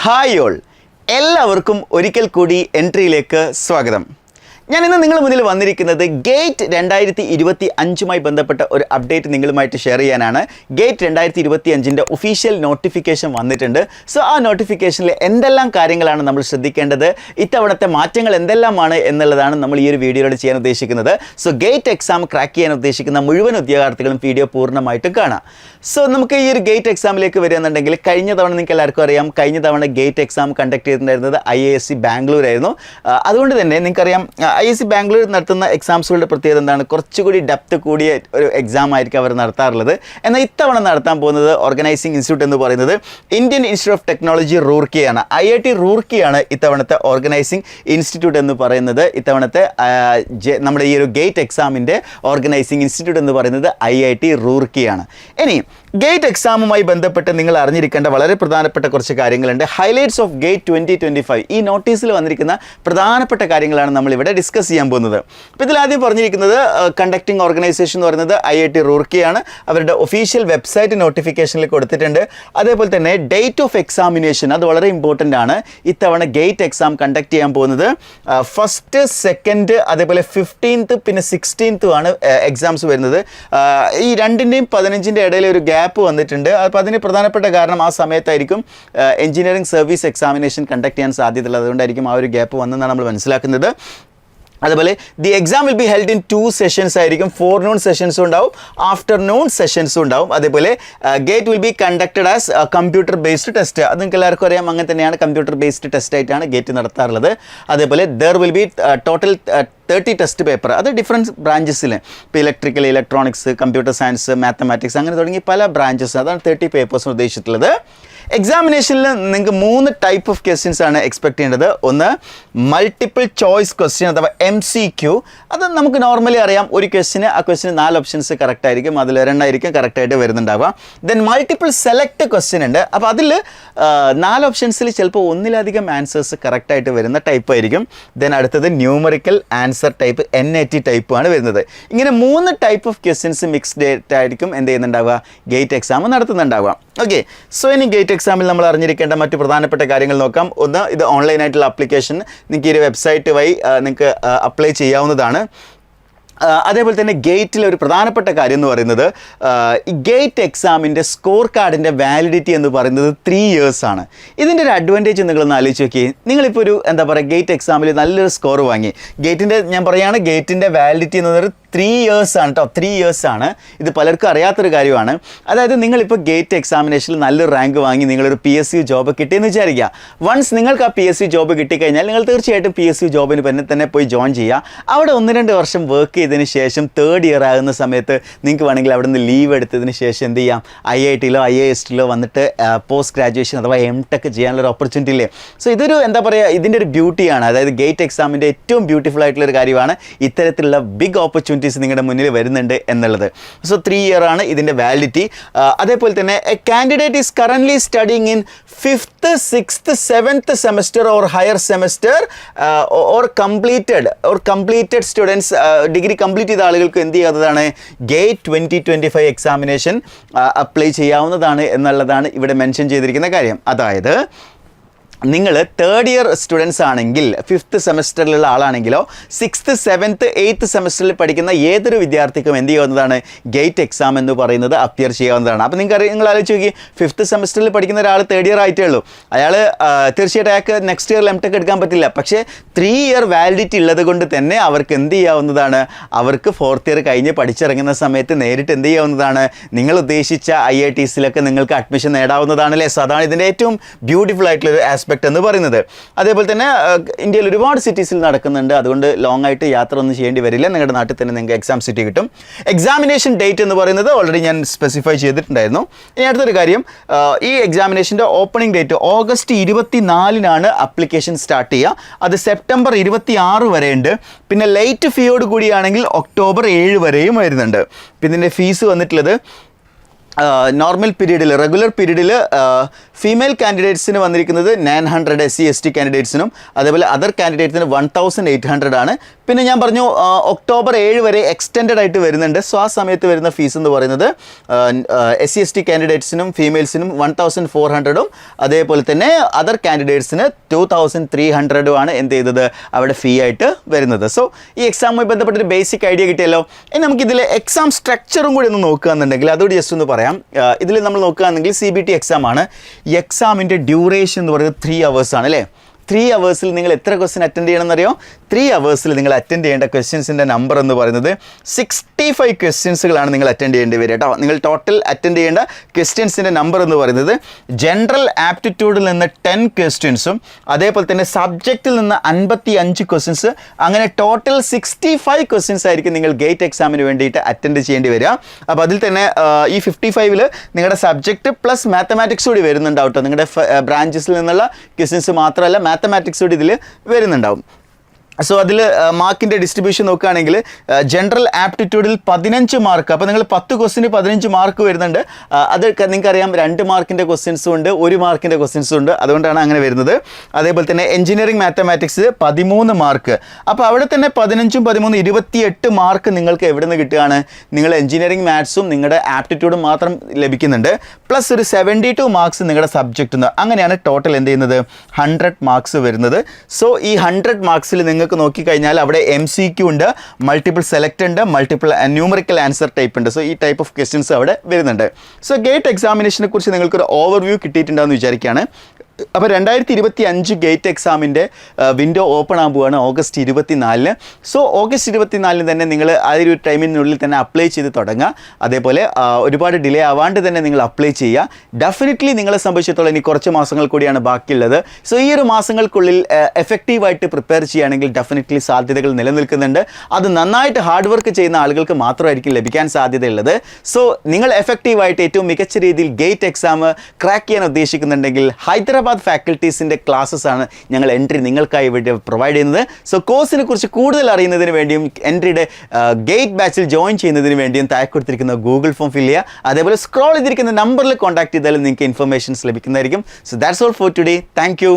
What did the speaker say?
Hi all, എല്ലാവർക്കും ഒരിക്കൽ കൂടി എൻട്രിയിലേക്ക് സ്വാഗതം. ഞാൻ ഇന്ന് നിങ്ങളുടെ മുന്നിൽ വന്നിരിക്കുന്നത് ഗേറ്റ് 2025 ബന്ധപ്പെട്ട ഒരു അപ്ഡേറ്റ് നിങ്ങളുമായിട്ട് ഷെയർ ചെയ്യാനാണ്. ഗേറ്റ് 2025 ഒഫീഷ്യൽ നോട്ടിഫിക്കേഷൻ വന്നിട്ടുണ്ട്. സോ ആ നോട്ടിഫിക്കേഷനിൽ എന്തെല്ലാം കാര്യങ്ങളാണ് നമ്മൾ ശ്രദ്ധിക്കേണ്ടത്, ഇത്തവണത്തെ മാറ്റങ്ങൾ എന്തെല്ലാമാണ് എന്നുള്ളതാണ് നമ്മൾ ഈ ഒരു വീഡിയോയിലൂടെ ചെയ്യാൻ ഉദ്ദേശിക്കുന്നത്. സോ ഗേറ്റ് എക്സാം ക്രാക്ക് ചെയ്യാൻ ഉദ്ദേശിക്കുന്ന മുഴുവൻ ഉദ്യോഗാർത്ഥികളും വീഡിയോ പൂർണ്ണമായിട്ട് കാണാം. സോ നമുക്ക് ഈ ഒരു ഗേറ്റ് എക്സാമിലേക്ക് വരികയെന്നുണ്ടെങ്കിൽ കഴിഞ്ഞ തവണ നിങ്ങൾക്ക് എല്ലാവർക്കും അറിയാം, കഴിഞ്ഞ തവണ ഗേറ്റ് എക്സാം കണ്ടക്ട് ചെയ്തിട്ടുണ്ടായിരുന്നത് IISc ബാംഗ്ലൂർ ആയിരുന്നു. അതുകൊണ്ട് തന്നെ നിങ്ങൾക്കറിയാം IISc ബാംഗ്ലൂർ നടത്തുന്ന എക്സാംസുകളുടെ പ്രത്യേകത എന്താണ്, കുറച്ചുകൂടി ഡെപ്ത് കൂടിയ ഒരു എക്സാം ആയിരിക്കും അവർ നടത്താറുള്ളത്. എന്നാൽ ഇത്തവണ നടത്താൻ പോകുന്നത് ഓർഗനൈസിംഗ് ഇൻസ്റ്റിറ്റ്യൂട്ട് എന്ന് പറയുന്നത് ഇന്ത്യൻ ഇൻസ്റ്റിറ്റ്യൂട്ട് ഓഫ് ടെക്നോളജി റൂർക്കിയാണ്. IIT റൂർക്കിയാണ് ഇത്തവണത്തെ ഓർഗനൈസിംഗ് ഇൻസ്റ്റിറ്റ്യൂട്ട് എന്ന് പറയുന്നത്. ഇത്തവണത്തെ നമ്മുടെ ഈ ഒരു ഗേറ്റ് എക്സാമിൻ്റെ ഓർഗനൈസിംഗ് ഇൻസ്റ്റിറ്റ്യൂട്ട് എന്ന് പറയുന്നത് IIT റൂർക്കിയാണ്. ഇനി ഗേറ്റ് എക്സാമുമായി ബന്ധപ്പെട്ട് നിങ്ങൾ അറിഞ്ഞിരിക്കേണ്ട വളരെ പ്രധാനപ്പെട്ട കുറച്ച് കാര്യങ്ങളുണ്ട്. ഹൈലൈറ്റ്സ് ഓഫ് ഗേറ്റ് 2025 ഈ നോട്ടീസിൽ വന്നിരിക്കുന്ന പ്രധാനപ്പെട്ട കാര്യങ്ങളാണ് നമ്മളിവിടെ ഡിസ്കസ് ചെയ്യാൻ പോകുന്നത്. അപ്പോൾ ഇതിലാദ്യം പറഞ്ഞിരിക്കുന്നത് കണ്ടക്ടിങ് ഓർഗനൈസേഷൻ എന്ന് പറയുന്നത് IIT റൂർക്കിയാണ്. അവരുടെ ഒഫീഷ്യൽ വെബ്സൈറ്റ് നോട്ടിഫിക്കേഷനിൽ കൊടുത്തിട്ടുണ്ട്. അതേപോലെ തന്നെ ഡേറ്റ് ഓഫ് എക്സാമിനേഷൻ അത് വളരെ ഇമ്പോർട്ടൻ്റ് ആണ്. ഇത്തവണ ഗേറ്റ് എക്സാം കണ്ടക്ട് ചെയ്യാൻ പോകുന്നത് 1st 2nd അതേപോലെ 15th പിന്നെ 16th ആണ് എക്സാംസ് വരുന്നത്. ഈ രണ്ടിൻ്റെയും 15ൻ്റെ ഇടയിൽ ഒരു ഗ്യാപ്പ് വന്നിട്ടുണ്ട്. അപ്പോൾ അതിന് പ്രധാനപ്പെട്ട കാരണം ആ സമയത്തായിരിക്കും എഞ്ചിനീയറിംഗ് സർവീസ് എക്സാമിനേഷൻ കണ്ടക്ട് ചെയ്യാൻ സാധ്യതയുള്ളത്. അതുകൊണ്ടായിരിക്കും ആ ഒരു ഗ്യാപ്പ് വന്നെന്നാണ് നമ്മൾ മനസ്സിലാക്കുന്നത്. അതുപോലെ the exam will be held in 2 sessions ആയിരിക്കും. ഫോർനൂൺ സെഷൻസും ഉണ്ടാവും, ആഫ്റ്റർനൂൺ സെഷൻസും ഉണ്ടാവും. അതേപോലെ gate will be conducted as computer based test. അത് നിങ്ങൾക്ക് എല്ലാവർക്കും അറിയാം, അങ്ങനെ തന്നെയാണ് കമ്പ്യൂട്ടർ ബേസ്ഡ് ടെസ്റ്റ് ആയിട്ടാണ് ഗേറ്റ് നടത്താറുള്ളത്. അതേപോലെ there will be total 30 test paper. അത് ഡിഫറൻറ്റ് ബ്രാഞ്ചസിൽ, ഇപ്പോൾ electrical, electronics, computer science, mathematics അങ്ങനെ തുടങ്ങി പല ബ്രാഞ്ചസ്, അതാണ് 30 പേപ്പേഴ്സ് ഉദ്ദേശിച്ചിട്ടുള്ളത്. എക്സാമിനേഷനിൽ നിങ്ങൾക്ക് 3 ടൈപ്പ് ഓഫ് ക്വസ്റ്റ്യൻസ് ആണ് എക്സ്പെക്ട് ചെയ്യേണ്ടത്. ഒന്ന് മൾട്ടിപ്പിൾ ചോയ്സ് ക്വസ്റ്റ്യൻ അഥവാ MCQ. അത് നമുക്ക് നോർമലി അറിയാം, ഒരു ക്വസ്റ്റിന് ആ ക്വസ്റ്റിന് 4 ഓപ്ഷൻസ് കറക്റ്റ് ആയിരിക്കും, അതിൽ 2 ആയിരിക്കും കറക്റ്റായിട്ട് വരുന്നുണ്ടാവുക. ദെൻ മൾട്ടിപ്പിൾ സെലക്ട് ക്വസ്റ്റ്യൻ ഉണ്ട്. അപ്പോൾ അതിൽ 4 ഓപ്ഷൻസിൽ ചിലപ്പോൾ ഒന്നിലധികം ആൻസേഴ്സ് കറക്റ്റായിട്ട് വരുന്ന ടൈപ്പ് ആയിരിക്കും. ദെൻ അടുത്തത് ന്യൂമറിക്കൽ ആൻസർ ടൈപ്പ് NAT ടൈപ്പാണ് വരുന്നത്. ഇങ്ങനെ 3 ടൈപ്പ് ഓഫ് ക്വസ്റ്റ്യൻസ് മിക്സ്ഡ് ആയിട്ടായിരിക്കും എന്ത് ചെയ്യുന്നുണ്ടാവുക, ഗേറ്റ് എക്സാം നടത്തുന്നുണ്ടാവുക. ഓക്കെ, സോ ഇനി ഗേറ്റ് എക്സാമിൽ നമ്മൾ അറിഞ്ഞിരിക്കേണ്ട മറ്റ് പ്രധാനപ്പെട്ട കാര്യങ്ങൾ നോക്കാം. ഒന്ന്, ഇത് ഓൺലൈനായിട്ടുള്ള ആപ്ലിക്കേഷൻ നിങ്ങൾക്ക് ഈ ഒരു വെബ്സൈറ്റ് വഴി നിങ്ങൾക്ക് അപ്ലൈ ചെയ്യാവുന്നതാണ്. അതേപോലെ തന്നെ ഗേറ്റിലെ ഒരു പ്രധാനപ്പെട്ട കാര്യം എന്ന് പറയുന്നത് ഈ ഗേറ്റ് എക്സാമിൻ്റെ സ്കോർ കാർഡിൻ്റെ വാലിഡിറ്റി എന്ന് പറയുന്നത് 3 years ആണ്. ഇതിൻ്റെ ഒരു അഡ്വാൻറ്റേജ് നിങ്ങളൊന്ന് ആലോചിച്ച് നോക്കി. നിങ്ങളിപ്പോൾ ഒരു എന്താ പറയുക, ഗേറ്റ് എക്സാമിൽ നല്ലൊരു സ്കോർ വാങ്ങി, ഞാൻ പറയുകയാണ് ഗേറ്റിൻ്റെ വാലിഡിറ്റി എന്ന് പറയുന്നത് 3 years ആണ് കേട്ടോ. 3 years ആണ്. ഇത് പലർക്കും അറിയാത്തൊരു കാര്യമാണ്. അതായത് നിങ്ങളിപ്പോൾ ഗേറ്റ് എക്സാമിനേഷനിൽ നല്ലൊരു റാങ്ക് വാങ്ങി നിങ്ങളൊരു PSU ജോബ് കിട്ടിയെന്ന് വിചാരിക്കുക. വൺസ് നിങ്ങൾക്ക് ആ PSU ജോബ് കിട്ടിക്കഴിഞ്ഞാൽ നിങ്ങൾ തീർച്ചയായിട്ടും PSU ജോബിന് തന്നെ പോയി ജോയിൻ ചെയ്യുക. അവിടെ 1-2 വർഷം വർക്ക് ചെയ്തതിന് ശേഷം 3rd year ആകുന്ന സമയത്ത് നിങ്ങൾക്ക് വേണമെങ്കിൽ അവിടെ നിന്ന് ലീവ് എടുത്തതിന് ശേഷം എന്ത് ചെയ്യാം, IITയിലോ IIScയിലോ വന്നിട്ട് പോസ്റ്റ് ഗ്രാജുവേഷൻ അഥവാ MTech ചെയ്യാനുള്ളൊരു ഓപ്പർച്യൂണിറ്റി ഇല്ലേ. സോ ഇതൊരു എന്താ പറയുക, ഇതിൻ്റെ ഒരു ബ്യൂട്ടിയാണ്. അതായത് ഗേറ്റ് എക്സാമിൻ്റെ ഏറ്റവും ബ്യൂട്ടിഫുൾ ആയിട്ടുള്ളൊരു കാര്യമാണ് ഇത്തരത്തിലുള്ള ബിഗ് ഓപ്പർച്യൂണിറ്റീസ് നിങ്ങളുടെ മുന്നിൽ വരുന്നുണ്ട് എന്നുള്ളത്. സോ 3 year ആണ് ഇതിൻ്റെ വാലിഡിറ്റി. അതേപോലെ തന്നെ A candidate is currently studying in 5th, 6th, 7th semester or higher semester or completed students, degree complete ചെയ്ത ആളുകൾക്ക് എന്ത് ചെയ്യാവുന്നതാണ്, ഗേറ്റ് 2025 എക്സാമിനേഷൻ അപ്ലൈ ചെയ്യാവുന്നതാണ് എന്നുള്ളതാണ് ഇവിടെ മെൻഷൻ ചെയ്തിരിക്കുന്ന കാര്യം. അതായത് നിങ്ങൾ 3rd year സ്റ്റുഡൻസ് ആണെങ്കിൽ, 5th സെമസ്റ്ററിലുള്ള ആളാണെങ്കിലോ 6th, 7th, 8th സെമസ്റ്ററിൽ പഠിക്കുന്ന ഏതൊരു വിദ്യാർത്ഥിക്കും എന്ത് ചെയ്യാവുന്നതാണ്, ഗേറ്റ് എക്സാം എന്ന് പറയുന്നത് അപ്പിയർ ചെയ്യാവുന്നതാണ്. അപ്പോൾ നിങ്ങൾ ആലോചിച്ച് നോക്കി, 5th സെമസ്റ്ററിൽ പഠിക്കുന്ന ഒരാൾ 3rd year ആയിട്ടേ ഉള്ളൂ, അയാൾ തീർച്ചയായിട്ടും അയാൾക്ക് നെക്സ്റ്റ് ഇയർ MTech എടുക്കാൻ പറ്റില്ല. പക്ഷേ 3 year വാലിഡിറ്റി ഉള്ളത് കൊണ്ട് തന്നെ അവർക്ക് എന്ത് ചെയ്യാവുന്നതാണ്, അവർക്ക് 4th year കഴിഞ്ഞ് പഠിച്ചിറങ്ങുന്ന സമയത്ത് നേരിട്ട് എന്ത് ചെയ്യാവുന്നതാണ്, നിങ്ങൾ ഉദ്ദേശിച്ച IITസിലൊക്കെ നിങ്ങൾക്ക് അഡ്മിഷൻ നേടാവുന്നതാണല്ലേ. സോ അതാണ് ഇതിൻ്റെ ഏറ്റവും ബ്യൂട്ടിഫുൾ ആയിട്ടുള്ളൊരു എന്ന് പറയുന്നത്. അതേപോലെ തന്നെ ഇന്ത്യയിൽ ഒരുപാട് സിറ്റീസിൽ നടക്കുന്നുണ്ട്. അതുകൊണ്ട് ലോങ് ആയിട്ട് യാത്ര ഒന്നും ചെയ്യേണ്ടി വരില്ല. നിങ്ങളുടെ നാട്ടിൽ തന്നെ നിങ്ങൾക്ക് എക്സാം സിറ്റി കിട്ടും. എക്സാമിനേഷൻ ഡേറ്റ് എന്ന് പറയുന്നത് ഓൾറെഡി ഞാൻ സ്പെസിഫൈ ചെയ്തിട്ടുണ്ടായിരുന്നു. ഇനി അടുത്തൊരു കാര്യം, ഈ എക്സാമിനേഷൻ്റെ opening date August 24 application start ചെയ്യുക. അത് September 26 വരെ ഉണ്ട്. പിന്നെ ലേറ്റ് ഫീയോട് കൂടിയാണെങ്കിൽ October 7 വരെയും വരുന്നുണ്ട്. പിന്നെ ഇതിൻ്റെ ഫീസ് വന്നിട്ടുള്ളത് നോർമൽ പീരീഡിൽ റെഗുലർ പീരീഡിൽ ഫീമെയിൽ കാൻഡിഡേറ്റ്സിന് വന്നിരിക്കുന്നത് 900 SC/ST കാൻഡിഡേറ്റ്സിനും അതേപോലെ അതർ കാൻഡിഡേറ്റ്സിന് 1800 ആണ്. പിന്നെ ഞാൻ പറഞ്ഞു ഒക്ടോബർ 7 വരെ എക്സ്റ്റെൻഡഡ് ആയിട്ട് വരുന്നുണ്ട്. സോ ആ സമയത്ത് വരുന്ന ഫീസ് എന്ന് പറയുന്നത് SC/ST കാൻഡിഡേറ്റ്സിനും ഫീമെയിൽസിനും 1400 അതേപോലെ തന്നെ അതർ കാൻഡിഡേറ്റ്സിന് 2300 ആണ് എന്ത് ചെയ്തത് അവിടെ ഫീ ആയിട്ട് വരുന്നത്. സോ ഈ എക്സാമുമായി ബന്ധപ്പെട്ടൊരു ബേസിക് ഐഡിയ കിട്ടിയല്ലോ. ഇനി നമുക്കിതിൽ എക്സാം സ്ട്രക്ചറും കൂടി ഒന്ന് നോക്കുകയാണെന്നുണ്ടെങ്കിൽ അതുകൂടി ജസ്റ്റ് ഒന്ന് പറയാം. ഇതിൽ നമ്മൾ നോക്കുകയാണെങ്കിൽ CBT എക്സാം ആണ്. ഈ എക്സാമിൻ്റെ ഡ്യൂറേഷൻ എന്ന് പറയുന്നത് 3 hours ആണ് അല്ലേ. 3 hours നിങ്ങൾ എത്ര ക്വസ്റ്റ്യൻ അറ്റൻഡ് ചെയ്യണമെന്നറിയോ? 3 hours നിങ്ങൾ അറ്റൻഡ് ചെയ്യേണ്ട ക്വസ്റ്റ്യൻസിൻ്റെ നമ്പർ എന്ന് പറയുന്നത് 65 ക്വസ്റ്റ്യൻസുകളാണ് നിങ്ങൾ അറ്റൻഡ് ചെയ്യേണ്ടി വരിക കേട്ടോ. നിങ്ങൾ ടോട്ടൽ അറ്റൻഡ് ചെയ്യേണ്ട ക്വസ്റ്റ്യൻസിൻ്റെ നമ്പർ എന്ന് പറയുന്നത് ജനറൽ ആപ്റ്റിറ്റ്യൂഡിൽ നിന്ന് 10 ക്വസ്റ്റ്യൻസും അതേപോലെ തന്നെ സബ്ജക്റ്റിൽ നിന്ന് 55 ക്വസ്റ്റ്യൻസ്, അങ്ങനെ ടോട്ടൽ 65 ക്വസ്റ്റ്യൻസ് ആയിരിക്കും നിങ്ങൾ ഗേറ്റ് എക്സാമിന് വേണ്ടിയിട്ട് അറ്റൻഡ് ചെയ്യേണ്ടി വരിക. അപ്പോൾ അതിൽ തന്നെ ഈ 55-ൽ നിങ്ങളുടെ സബ്ജക്റ്റ് പ്ലസ് മാത്തമാറ്റിക്സ് കൂടി വരുന്നുണ്ടാവും കേട്ടോ. നിങ്ങളുടെ ബ്രാഞ്ചസിൽ നിന്നുള്ള ക്വസ്റ്റ്യൻസ് മാത്രമല്ല മാത്തമാറ്റിക്സ് കൂടി ഇതിൽ വരുന്നുണ്ടാവും. സോ അതിൽ മാർക്കിൻ്റെ ഡിസ്ട്രിബ്യൂഷൻ നോക്കുകയാണെങ്കിൽ ജനറൽ ആപ്റ്റിറ്റ്യൂഡിൽ 15 മാർക്ക്. അപ്പോൾ നിങ്ങൾ 10 ക്വസ്റ്റിന് 15 മാർക്ക് വരുന്നുണ്ട്. അത് നിങ്ങൾക്കറിയാം 2 മാർക്കിൻ്റെ ക്വസ്റ്റ്യൻസും ഉണ്ട്, 1 മാർക്കിൻ്റെ ക്വസ്റ്റ്യൻസും ഉണ്ട്. അതുകൊണ്ടാണ് അങ്ങനെ വരുന്നത്. അതേപോലെ തന്നെ എഞ്ചിനീയറിംഗ് മാത്തമാറ്റിക്സ് 13 മാർക്ക്. അപ്പോൾ അവിടെ തന്നെ 15ഉം 13 28 മാർക്ക് നിങ്ങൾക്ക് എവിടെ നിന്ന് കിട്ടുകയാണ്? നിങ്ങൾ എഞ്ചിനീയറിംഗ് മാത്സും നിങ്ങളുടെ ആപ്റ്റിറ്റ്യൂഡും മാത്രം ലഭിക്കുന്നുണ്ട്. പ്ലസ് ഒരു 72 മാർക്സ് നിങ്ങളുടെ സബ്ജക്റ്റ് നിന്ന്. അങ്ങനെയാണ് ടോട്ടൽ എന്ത് ചെയ്യുന്നത് 100 മാർക്സ് വരുന്നത്. സോ ഈ 100 മാർക്സിൽ നിങ്ങൾക്ക് നോക്കിക്കഴിഞ്ഞാൽ അവിടെ MCQ ഉണ്ട്, മൾട്ടിപ്പിൾ സെലക്ട് ഉണ്ട്, മൾട്ടിപ്പിൾ ന്യൂമറിക്കൽ ആൻസർ ടൈപ്പ് ഉണ്ട്. സോ ഈ ടൈപ്പ് ഓഫ് ക്വസ്റ്റ്യൻസ് അവിടെ വരുന്നുണ്ട്. സോ ഗേറ്റ് എക്സാമിനേഷനെ കുറിച്ച് നിങ്ങൾക്കൊരു ഓവർവ്യൂ കിട്ടിയിട്ടുണ്ടാകുമെന്ന് വിചാരിക്കുകയാണ്. അപ്പോൾ 2025 ഗേറ്റ് എക്സാമിൻ്റെ വിൻഡോ ഓപ്പൺ ആകാൻ പോവുകയാണ് ഓഗസ്റ്റ് 24-ന്. സോ ഓഗസ്റ്റ് 24-ന് തന്നെ നിങ്ങൾ ആ ഒരു ടൈമിനുള്ളിൽ തന്നെ അപ്ലൈ ചെയ്ത് തുടങ്ങുക. അതേപോലെ ഒരുപാട് ഡിലേ ആവാണ്ട് തന്നെ നിങ്ങൾ അപ്ലൈ ചെയ്യുക. ഡെഫിനറ്റ്ലി നിങ്ങളെ സംബന്ധിച്ചിടത്തോളം ഇനി കുറച്ച് മാസങ്ങൾ കൂടിയാണ് ബാക്കിയുള്ളത്. സോ ഈ ഒരു മാസങ്ങൾക്കുള്ളിൽ എഫക്റ്റീവായിട്ട് പ്രിപ്പയർ ചെയ്യുകയാണെങ്കിൽ ഡെഫിനറ്റ്ലി സാധ്യതകൾ നിലനിൽക്കുന്നുണ്ട്. അത് നന്നായിട്ട് ഹാർഡ് വർക്ക് ചെയ്യുന്ന ആളുകൾക്ക് മാത്രമായിരിക്കും ലഭിക്കാൻ സാധ്യതയുള്ളത്. സോ നിങ്ങൾ എഫക്റ്റീവായിട്ട് ഏറ്റവും മികച്ച രീതിയിൽ ഗേറ്റ് എക്സാം ക്രാക്ക് ചെയ്യാൻ ഉദ്ദേശിക്കുന്നുണ്ടെങ്കിൽ ഹൈദരാബാദ് ഫാക്കൽറ്റീസിൻ്റെ ക്ലാസ്സസ് ആണ് ഞങ്ങൾ എൻട്രി നിങ്ങൾക്കായി ഇവിടെ പ്രൊവൈഡ് ചെയ്യുന്നത്. സോ കോഴ്സിനെ കുറിച്ച് കൂടുതൽ അറിയുന്നതിന് വേണ്ടിയും എൻട്രിയുടെ ഗേറ്റ് ബാച്ചിൽ ജോയിൻ ചെയ്യുന്നതിന് വേണ്ടിയും താഴെ കൊടുത്തിരിക്കുന്ന ഗൂഗിൾ ഫോം ഫിൽ ചെയ്യുക. അതേപോലെ സ്ക്രോൾ ചെയ്തിരിക്കുന്ന നമ്പറിൽ കോൺടാക്ട് ചെയ്താലും നിങ്ങൾക്ക് ഇൻഫർമേഷൻസ് ലഭിക്കുന്നതായിരിക്കും. So that's all for today. Thank you.